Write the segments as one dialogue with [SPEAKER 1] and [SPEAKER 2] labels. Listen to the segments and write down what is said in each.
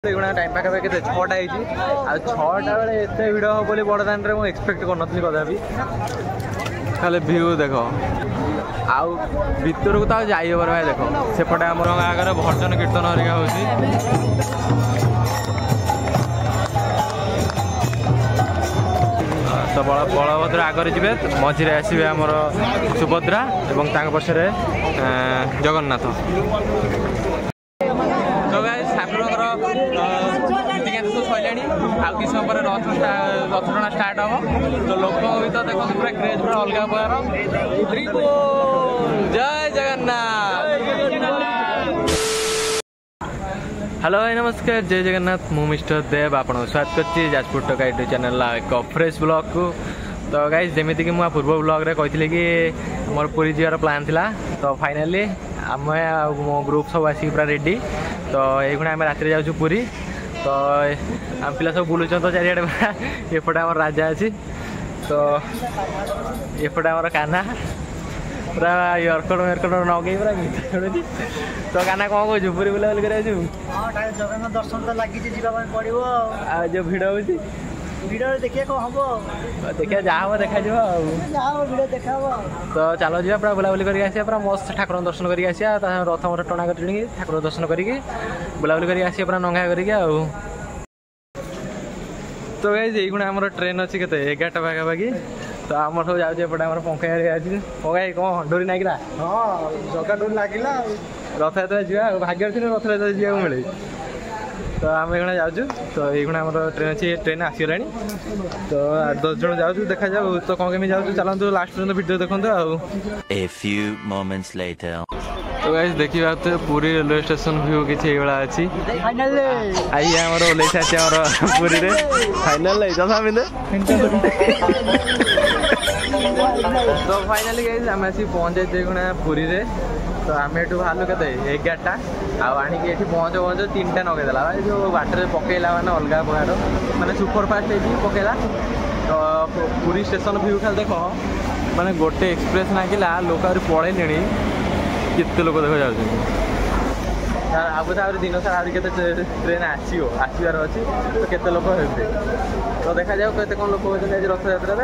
[SPEAKER 1] Time पाखापाखि केते 6टा होती आ 6टा बेले एत भिड़ हम बोली बड़दान में मुझे एक्सपेक्ट कर नी कदापि खाली व्यू देख आउ भीतर को तो जाइए भाई देख सेपटे आम आगे भजन कीर्तन हरिका हो तो बलभद्र आगे जी मझे आसवे आमर सुभद्रा और पछरे जगन्नाथ आउ कि समय पर रथ टଣା स्टार्ट हम तो लोक भर देखो पूरा क्रेज पूरा अलग प्रकार जय जगन्नाथ। हेलो भाई नमस्कार जय जगन्नाथ मु मिस्टर देव आप स्वागत करছি जाजपुर टका यूट्यूब चैनल एक फ्रेश ब्लॉग को। तो गाइज जमीती कि मुझे पूर्व ब्लॉग रे कही कि मोर पूरी जीवार प्लान थिला तो फाइनाली आम मो ग्रुप सब आसिक पूरा रेडी तो ये आम रात जाऊँ पूरी तो आम पिला सब बुलूँ तो चारिड़े एपटे आम राजा अच्छी तो एपटे आम कान्हा पूरा यरकड़ मेरकड़ नगे पूरा गीत खेलुची तो कान्हा कौन कह पूरी बुलाबुली कर
[SPEAKER 2] जगन्नाथ दर्शन तो लगी पड़ो
[SPEAKER 1] जो भिड़ हो
[SPEAKER 2] भिड़ देखिए कौन हम
[SPEAKER 1] देखिए जहाँ हम देखा
[SPEAKER 2] देखा
[SPEAKER 1] तो चलो जी पूरा बुलाबुली करके आसिया पूरा मस्त ठाकुर दर्शन करके आसिया रथ मत टଣା कर ठाकुर दर्शन करके बुलाबुली करके आसिया पूरा नंगा करके आउ तो गाइज ये आम ट्रेन अच्छी के 11टा पाखापाखि तो आम सब जाऊँ एपटे आम पंखा पंखाई कौन डोरी नागिला
[SPEAKER 2] हाँ जगह डोरी लगिला
[SPEAKER 1] रथ यात्रा जा भाग्य अच्छे रथ यात्रा जा मिले तो आम ये जाऊँ तो ये आम ट्रेन अच्छी ट्रेन आसगला तो 8-10 जन जाऊँ देखा जाऊ तो कौन केमी जाऊँ चलते लास्ट पर्यटन वीडियो देखते तो गाइस देखिए तो पूरी रेलवे स्टेशन व्यू किसी अच्छी आई आमर ओल्ल सारी पूरी फाइनाल तो फाइनाली गाइस आम आसी पहुँच जाए पूरी रे तो आम ये बाहर के 11टा आनिकी पहुँच 3टा नगेदेला जो बाटर पकईला मैंने अलग प्रकार मैंने सुपरफास्ट पकईला तो पूरी स्टेशन व्यू खाली देख मैंने गोटे एक्सप्रेस नागिला लोक पलैले केते लोक देख जाऊँ दिन सारा के ट्रेन आसबार अच्छी तो केते लोक हे तो देखा जाओ केते कौन लोक होती रथ यात्रा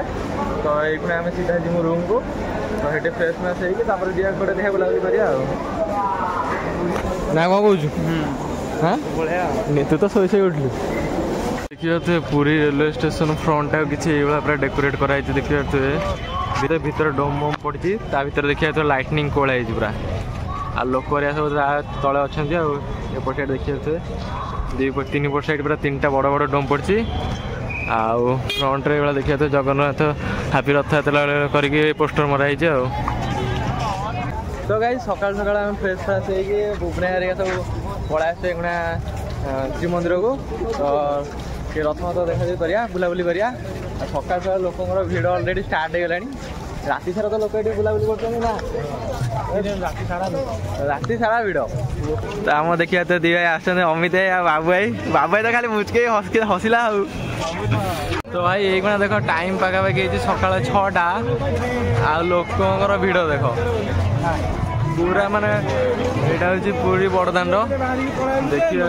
[SPEAKER 1] तो ये आम सीधा जी रूम को तो ये फ्रेश फ्रेश होकर दिया गोटे देखा बुलाबुली करा ना कौन कहूँ तू तो शोई उठलु देखिए पूरी रेलवे स्टेशन फ्रंट किसी पूरा डेकोरेट कराई देखिए भीतर डोम बम पड़ी भर देखिए लाइटनिंग कलाई पूरा आ लोक सब तले अच्छा एपट साइड देखिए 3 साइड पूरा 3टा बड़ बड़ डोम पड़ी आउ फ्रंट रे देखिए तो जगन्नाथ हापी रथ यात्रा करके पोस्टर मराई तो गाइस सकाल सकाल आम फ्रेश फ्रेश हो भुवने हरिका सब पड़ा आस श्रीमंदिर को तो ये रथ मत देखा करा बुलाबुली करा सकाल सकाल लोकर भिड़ अलरेडी स्टार्ट हो गलानी राति सारा तो लोक ये बुलाबुली कर राति सारा भिड़ तो आम देखिए तो दी भाई आस अमित भाई बाबू भाई तो खाली मुचके हसिला तो भाई ये देख टाइम पाखापाखि सका 6टा आ लोकर भिड़ देख पूरा माने यहाँ हूँ पूरी बड़दान देखिए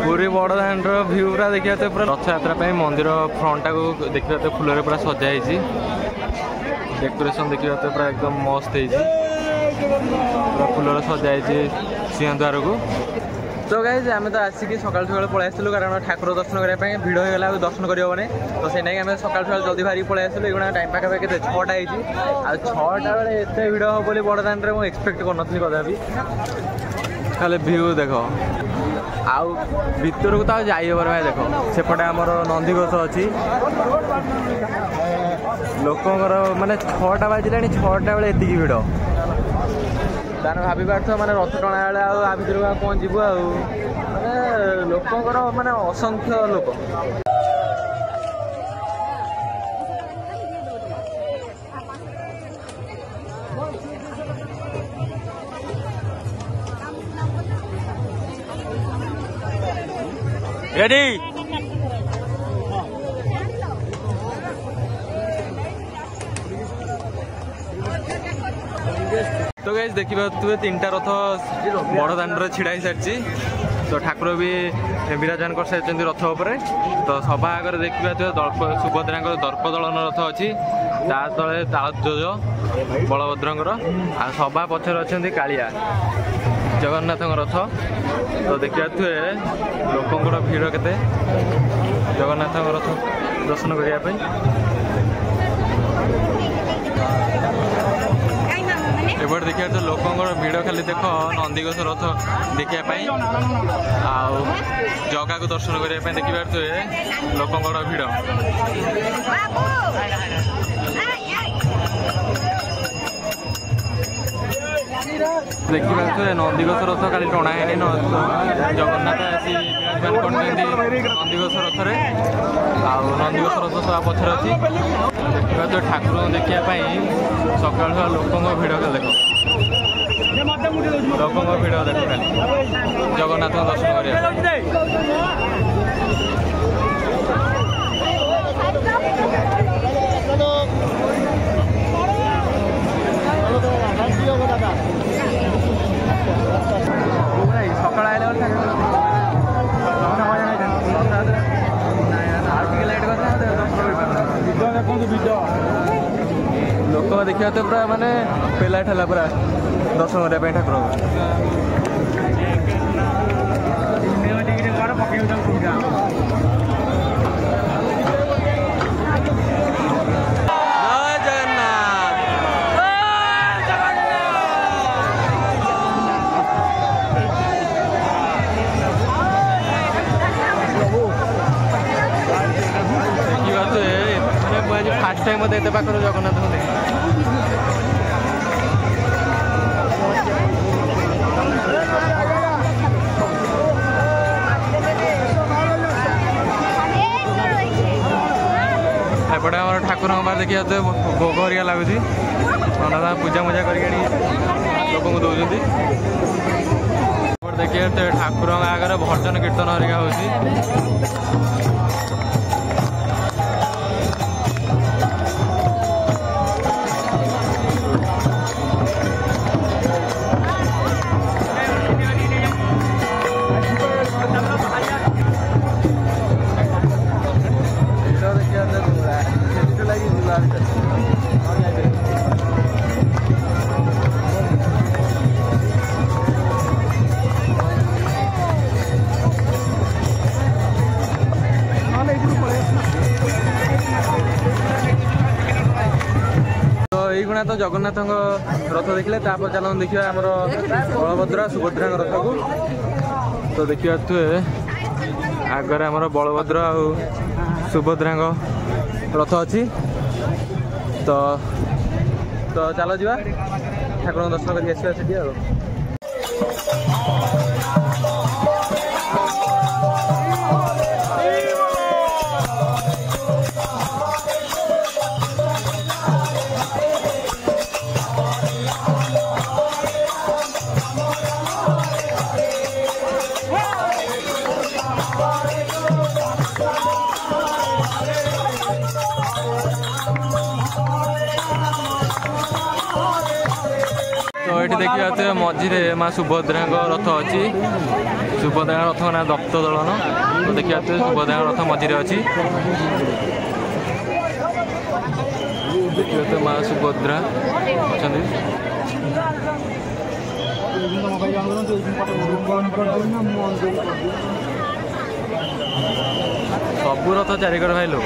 [SPEAKER 1] पूरी बड़दान व्यू पूरा देखिए पूरा रथ यात्रा मंदिर फ्रंटा को देखिए फूल पूरा सजाई डेकोरेशन देखिए पूरा एकदम मस्त पूरा फूल सजाई सिंहद्वार को तो गाइज आम तो आसिक सकाल सकाल पलि आसलु कारण ठाकुर दर्शन करने भिड़ होगा दर्शन करने तो से आम सकाल सकाल जल्दी बाहरी पलि आसलु ये टाइम पाखापाखि 6टा होती आ 6टा बेले एत भिड़ हम बोली बड़दान में मुझे एक्सपेक्ट कर नी कदापि खाली व्यू देख आउ भीतर को तो जाइए भाई देख सेपटे आमर नंदीघोष अच्छी लोकर माने 6टा बाजिला 6टा बेले एति भिड़ तार भाभी पार्थ माने रथ टଣା बेले आ भर कौन जीव माने लोकर माने असंख्य लोक रेडी तो गाइस देखिए 3टा रथ बड़ दाण्ड छिड़ा सारी तो ठाकुर भी विराजमान कर सारी रथ उपरे तो सभा आगे देखा सुभद्रा दर्प दलन रथ अच्छी ता तले तालध्वज बलभद्रंकर आ सभा पछर अच्छा कालिया जगन्नाथ रथ तो देखा लोकंर भीड़ केते जगन्नाथ रथ दर्शन करने एबड़ देखिए तो लोकंर भीड़ खाली देख नंदीघोष रथ देखापी जगा को दर्शन करने देखिए लोकंर भीड़ देखिए नंदीघोष रथ खाली टणा है जगन्नाथ आसी विराजमान कर नंदीघोष रथ नंदीघोष रथ सब पछर अच्छी देखिए ठाकुर देखापी सकाल लोक भिड़ देख लोक भिड़ देख खाली जगन्नाथ दर्शन कर सकाल आए लोक देखा तो पूरा माने पेला ठेला पूरा दर्शन करने ठाकुर फास्ट टाइम मत पाखर जगन्नाथ एपटे आम ठाकुर बाहर देखिए भोग हरिया लगुच पूजा मुजा कर लोक दौरान देखिए ठाकुर आगे भजन कीर्तन हरिका हो तो जगन्नाथ रथ देखले चल देखिए आमर बलभद्र सुभद्रा रथ को तो देखिए आगे आमर बलभद्र आ सुभद्रा रथ अच्छी तो चलो जा ठाकुर दर्शन करके आसवा से तो ये देखिए मझे माँ सुभद्रा रथ अच्छी सुभद्रा रथ ना दत्त दलन तो देखिए सुभद्रा रथ मझे अच्छी देखिए माँ सुभद्रा अच्छा सबू रथ चारिकड़ भाई लोग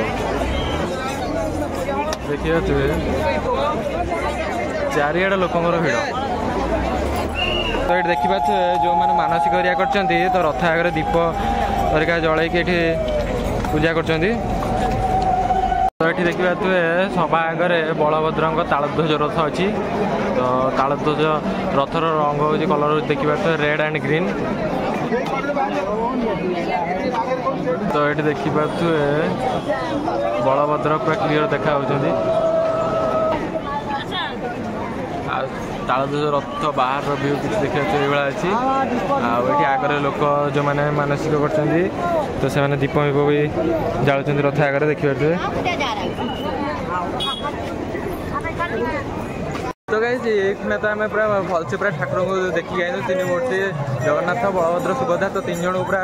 [SPEAKER 1] देखिए चारिआडे लोकंर भिड़ तो ये देखा जो मैंने मानसिक हरिया कर तो रथ आगे दीप हरिका जल पूजा कर तो ये देखा सभा आगे बलभद्र तालध्वज रथ अच्छी तो तालध्वज रथर रंग हो कलर देखा रेड एंड ग्रीन तो ये देखा बलभद्र पूरा क्लीयर देखा तालध्वज रथ बाहर व्यू किसी देखा ये अच्छी आगे लोक जो मैंने मानसिक कर तो से दीप भी जालुं रथ आगे देखिए। तो गाइस ये तो आम पूरा भलसे पूरा ठाकुर को देखिक आइलु 3 मूर्ति जगन्नाथ बलभद्र सुभद्रा तो 3 जन पूरा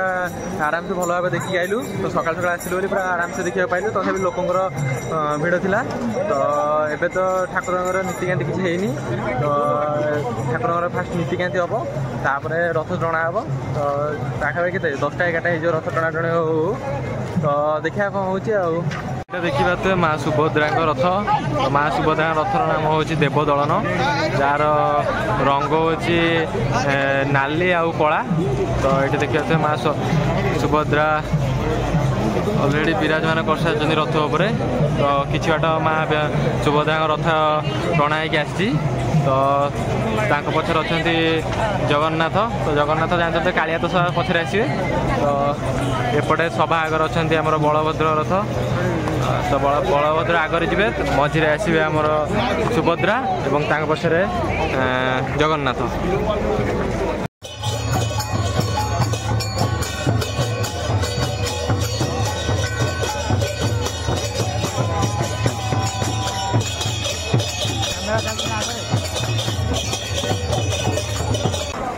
[SPEAKER 1] आराम से भल भाव देखिक आइलु तो सकाल सकाल आसिलु बोली पूरा आराम से देखा पाइलु तथापि लोकंर भिड़ थिला तो एबे तो ठाकुर नीतिकांति किसी हैनी तो ठाकुर फास्ट नीतिकांति हम तापर रथ टणा हम तो पाखापाखि 10टा 11टा हो रथ टणा टणे हो तो देखा कौन हो देखा तो माँ सुभद्रा रथ तो माँ सुभद्रा रथर नाम हूँ देवदलन जार रंग हूँ नाली आउ कला तो ये देखा तो माँ सुभद्रा अलरेडी विराजमान कर सारी रथ उपर तो किसी बाट माँ सुभद्रा रथ टणा होगी तो पचर अच्छा जगन्नाथ तो जगन्नाथ जानते कालिया तो पचर आसवे तो एपटे सभा आगर अच्छा आमर बलभद्र रथ तो बलभद्र आगे जी मझे आसवे आमर सुभद्रा और पछरे जगन्नाथ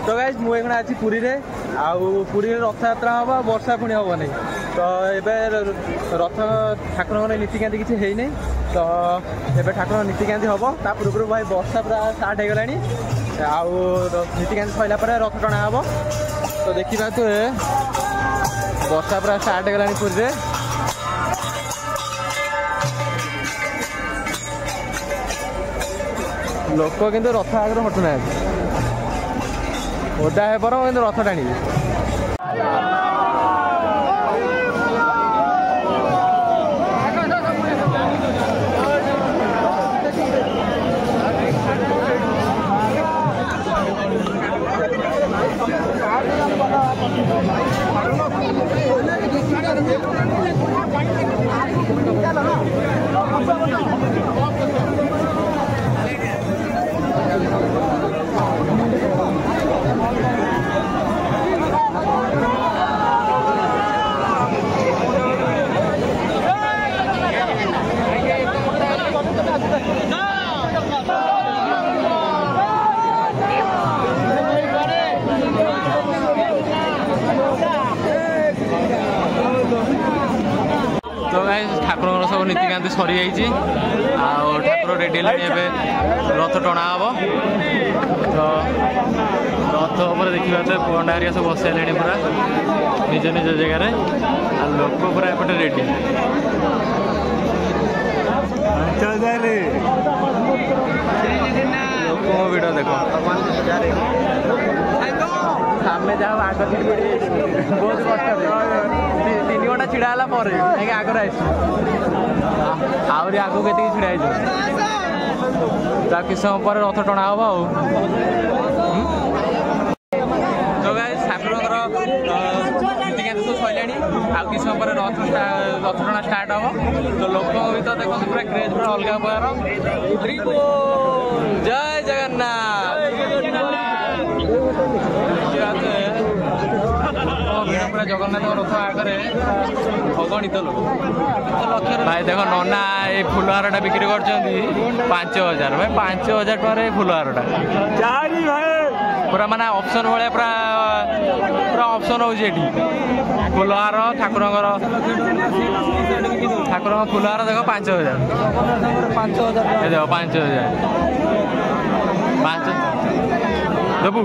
[SPEAKER 1] तो गाइस मुझे आज पुरी रे पुरी रथ यात्रा हम वर्षा पुणी हम नहीं तो ये रथ ठाकुर नीतिकांति किसी है नहीं तो ये ठाकुर नीतिकांति हम ता पूर्व भाई वर्षा पूरा स्टार्ट हो गलानी नीतिकांति सरला रथ टणा हम तो देखा तो वर्षा पूरा स्टार्ट हो गलानी पुरी रे लोक किंतु रथ आगे हटुना ओदा है पर रथ टाणी ठाकुर सब नीतिकांति सरी जाइए ठाकुर रेडी है रथ टणा हम तो रथ उपर देखा तो पंडा हरिया सब बसैले पूरा निज निज जगार लोक पूरा एपटे रेडी लोक भिड़ देख सामने जाओ आग बहुत कष्ट 3 घंटा छिड़ा आगे आगे आगू के छिड़ा किस समय पर रथ टणा हम तो ठाकुर नीतिकांति सब सरला आउ कि समय पर रथ टणा स्टार्ट हम तो लोक भर देखो पूरा क्रेज पूरा अलग प्रकार जय जगन्नाथ पूरा जगन्नाथ रथ आगे अगणित लोक भाई देख नना ये फुलहारटा बिक्री कर 5000 भाई 5000 टकर फुलहारटा पूरा माने ऑप्शन भाया पूरा ऑप्शन होची फुलहार ठाकुर फुलहार देख 5000 देख 5000 देबू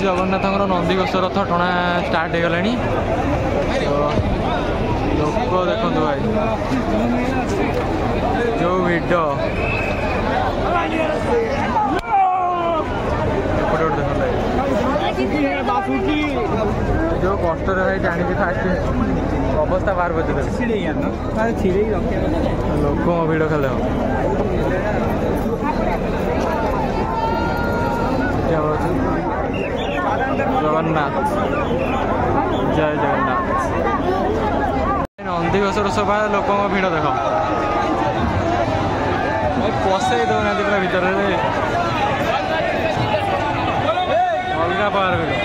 [SPEAKER 1] जगन्नाथ नंदीघोष रथ टणा स्टार्ट हो गला तो लोक देखो भाई जो भिड जो कष्ट भाई जानी फास्ट अवस्था बाहर बजे लोक भिड़ खेल जगन्नाथ जय जगन्नाथ नंदीघोष ବିଧାନସଭା ଲୋକଙ୍କ ଭିଡ଼ ଦେଖ ପଶେଇ ଦେଉନାହାନ୍ତି ପୁରା ଭିତରେ ଅଲଗା ପ୍ରକାର ଭିଡ଼।